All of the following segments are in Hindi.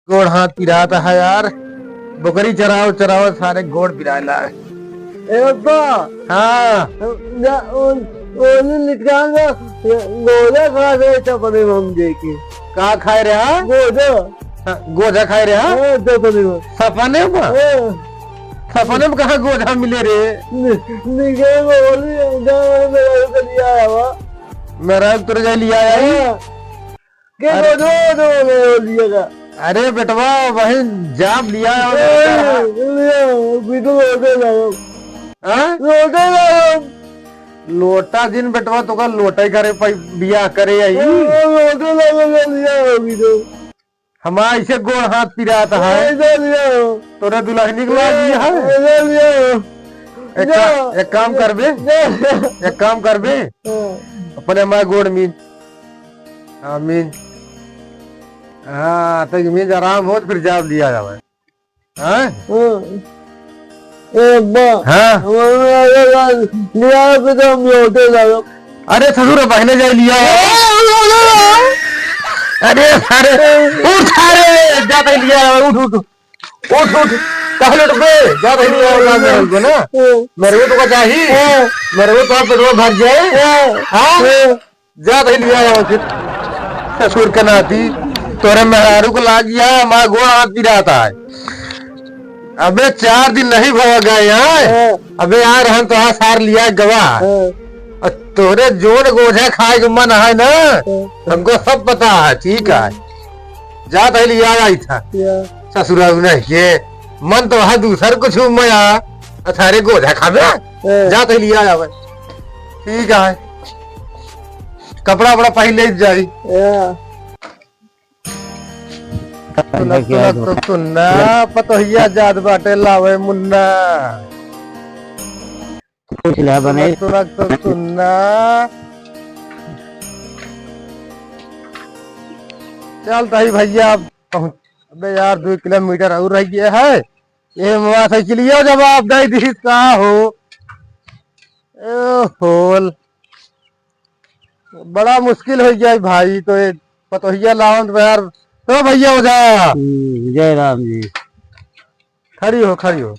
गोड़ हाथ पिराता है यार। बकरी चराओ चराओ सारे गोड़ पिराला है। ए अब्बा हाँ निकाल गोदा खा गए चपने हम देखे का खाए रहा गोदा गोजा खाए रहा चपने में सपने में सपने में कहा गोजा मिले रे। निकल बोली मेरा को लिया आया वा मेरा तुर जा लिया आई के गोदो दो ले लिया अरे बेटवा वही जाम लिया बिटू होते जाओ लोटे लोटा दिन बेटवा तो का लोटा ही करे बिया करे आई लोटे लिया बिटू हमारा ऐसे गोड़ हाथ पिराता है तोरे दुल्हनी को लिया है। एक काम करबे एक काम करबे अपने माँ गोड़ मीन मीन हाँ तो मीन आराम हो फिर जाब लिया जावे हाँ लिया तो हम लोटे जाओ अरे ससुर बहने जाए लिया अरे सारे उठ सारे जाते लिया उठ उठ उठ उठ कहाँ लुट पे जाते लिया मेरे को ना मेरे को तो चाहिए मेरे को तो पेट्रोल भर जाए हाँ जाते लिया फिर ससुर का नाती तोरे मेहरारू को लाग गया माँ गोड़ हाथ पिराता है। अबे 4 दिन नहीं भगा गए यहाँ अबे यार हम तो हाँ सार लिया गवाह तोरे जोड़ गोझा खाए के मन है ना हमको सब पता है ठीक है जात है लिया आई था ससुराल नहीं के मन तो है दूसर कुछ मया अथारे गोझा खावे जात है लिया जावे ठीक है कपड़ा बड़ा पहले जाई तुन्ना पतोहिया जात बाटे लावे मुन्ना बने तो सुनना चलता ही भैया पहुंच अबे यार 2 किलोमीटर और रह गया है ये मोटरसाइकिलिया जब आप दे दी का हो होल बड़ा मुश्किल हो गया भाई तो ये पतोहिया लाओ तो यार तो भैया हो जा जय राम जी खड़ी हो खड़ी हो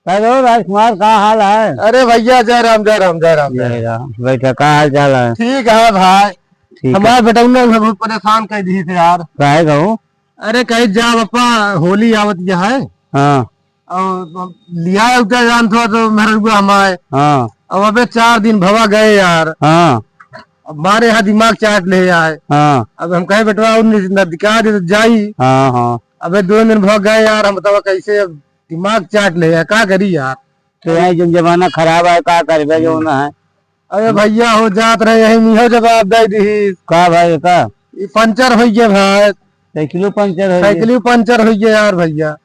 हेलो राजकुमार कहाँ हाल है। अरे भैया जय राम जय राम जय राम जय राम बैठा कहाँ हाल चाल है। ठीक है भाई हमारे बेटा ने बहुत परेशान कर दी थे यार काहे कहूँ अरे कहीं जा पापा होली आवत गया है हाँ और लिया जान थोड़ा तो मेहर हमारे हाँ अब अबे 4 दिन भवा गए यार हाँ हमारे यहाँ दिमाग चाट ले आए हाँ अब हम कहे बेटवा दिखा दे तो जाई हाँ हाँ अबे 2 दिन भग गए यार हम बताओ कैसे अब दिमाग चाट ले क्या करी यार तो यहाँ जो जमाना खराब है क्या करबे जो ना है। अरे भैया हो जात रहे यही मिहो जवाब दे दी का भाई का पंचर हो गए भाई साइकिलो पंचर है साइकिल पंचर हो गए यार भैया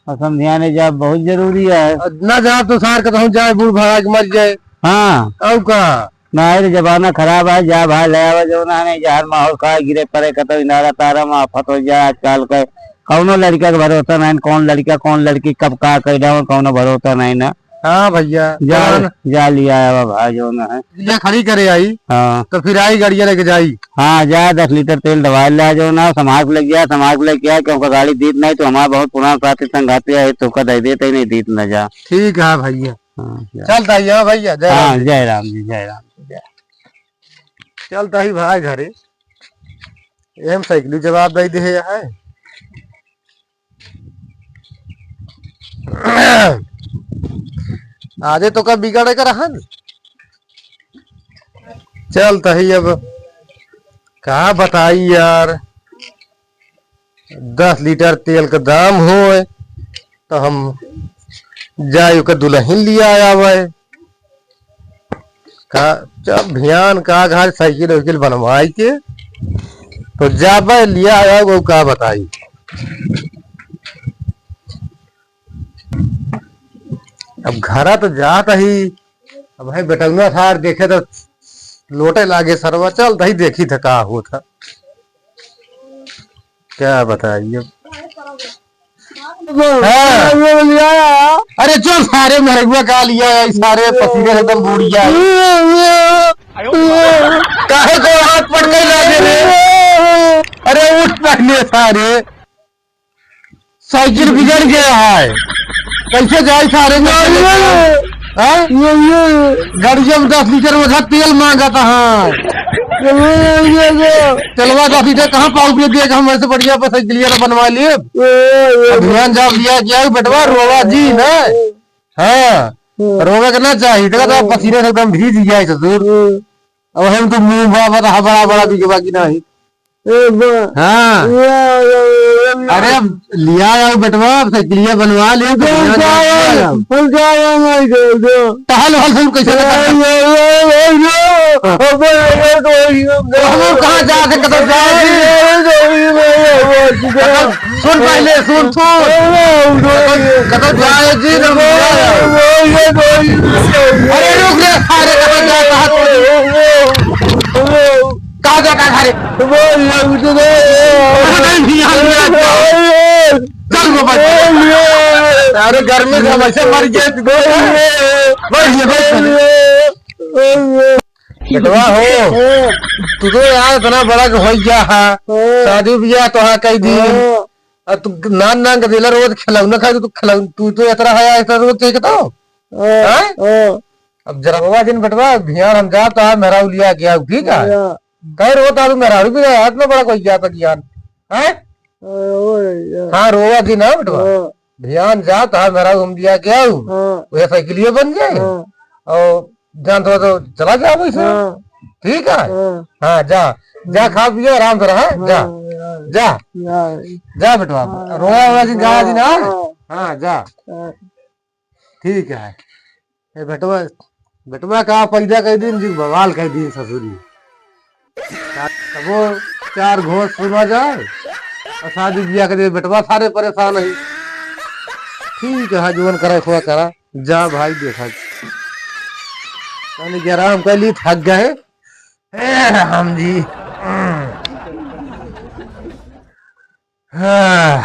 समझाने जा बहुत जरूरी है न जा तो सार के जाए बूढ़ भाग मर जाए हाँ औ का ना जमाना खराब है जा भाई ले आवा जो ना नहीं जहर माहौल का गिरे पड़े कतो इनारा तारा में आफत हो जाए आजकल के कौनो लड़का का भरोसा नहीं कौन लड़का कौन लड़की कब का कर जाओ कौनो भरोसा नहीं ना। हाँ भैया जा लिया आया भाई जो ना है लिया खड़ी करे आई हाँ तो फिर आई गाड़िया लेके जाई हाँ जा 10 लीटर तेल दवाई ले जो ना समाज लग गया समाज लग गया क्योंकि गाड़ी दीद नहीं तो हमारा बहुत पुराना साथी संगाती है तो का दे देते नहीं दीद न जा ठीक है भैया चलता ही भैया जय राम जी जय राम जी चलता ही भाई घरे एम साइकिल जवाब दे दे है आजे तो कब बिगाड़े का रहा चलता ही अब कहा बताई यार 10 लीटर तेल का दाम हो तो हम जायु का दुल्हन लिया आया हुआ है का जब भियान का घर साइकिल वाइकिल बनवाई के तो जाबा लिया आया वो का बताई अब घरा तो जाता ही अब भाई बेटौना था देखे तो लोटे लागे सरवा चल ही देखी था का हो था क्या बताइए अरे चल सारे मरगुआ का लिया सारे पसीने से एकदम बूढ़िया काहे को हाथ पड़ गए लागे रे अरे उठ पहले सारे साइकिल बिगड़ गया है, कैसे जाए सारे गाड़ी जब 10 लीटर में तेल मांगा था। हाँ चलवा 10 लीटर कहाँ पाव पे दिया, हम ऐसे बढ़िया पर साइकिलिया बनवा लिए। अभियान जब लिया क्या बेटवा रोवा जी ना। हाँ रोवे करना चाहिए, तो पसीने से एकदम भीज गया ससुर। अब हम तो मुंह बड़ा बड़ा बड़ा भी बाकी नहीं। हाँ अरे अब लिया आओ बेटवा, साइकिलिया बनवा लिया। टहल हल सब कैसे कहाँ जाते कदम जाए। सुन पहले सुन कदम जाए जी। अरे रुक रे सारे कहाँ जाता है। अरे गर्मी से वैसे मर गए बेटवा हो। तू तो यार इतना बड़ा हो गया है, शादी ब्याह तो हाँ कई दिन तू नान नान का दिला रोज खिलौना खाए। तो तू तो इतना है ऐसा रोज चाहिए तो। अब जरा बाबा दिन बेटवा ध्यान हम जा तो मेरा लिया गया ठीक है। कह रोता तू मेरा भी हाथ में बड़ा कोई जाता ज्ञान है। हाँ रोवा दिन है बेटवा, ध्यान जा तो मेरा घूम दिया क्या वह साइकिलिया बन जाए और जान तो चला जा वैसे ठीक है। हाँ जा जा खा पियो आराम से रहा। जा जा जा बेटवा रोया हुआ दिन जा दिन। हाँ जा ठीक है। बेटवा बेटवा कहा पैदा कर दिन जी बवाल कर दिन ससुरी। वो 4 घोष सुना जाए और शादी ब्याह कर बेटवा सारे परेशान है। ठीक है जीवन करे हुआ करा जा भाई देखा आराम कर ली थक गए राम जी। हाँ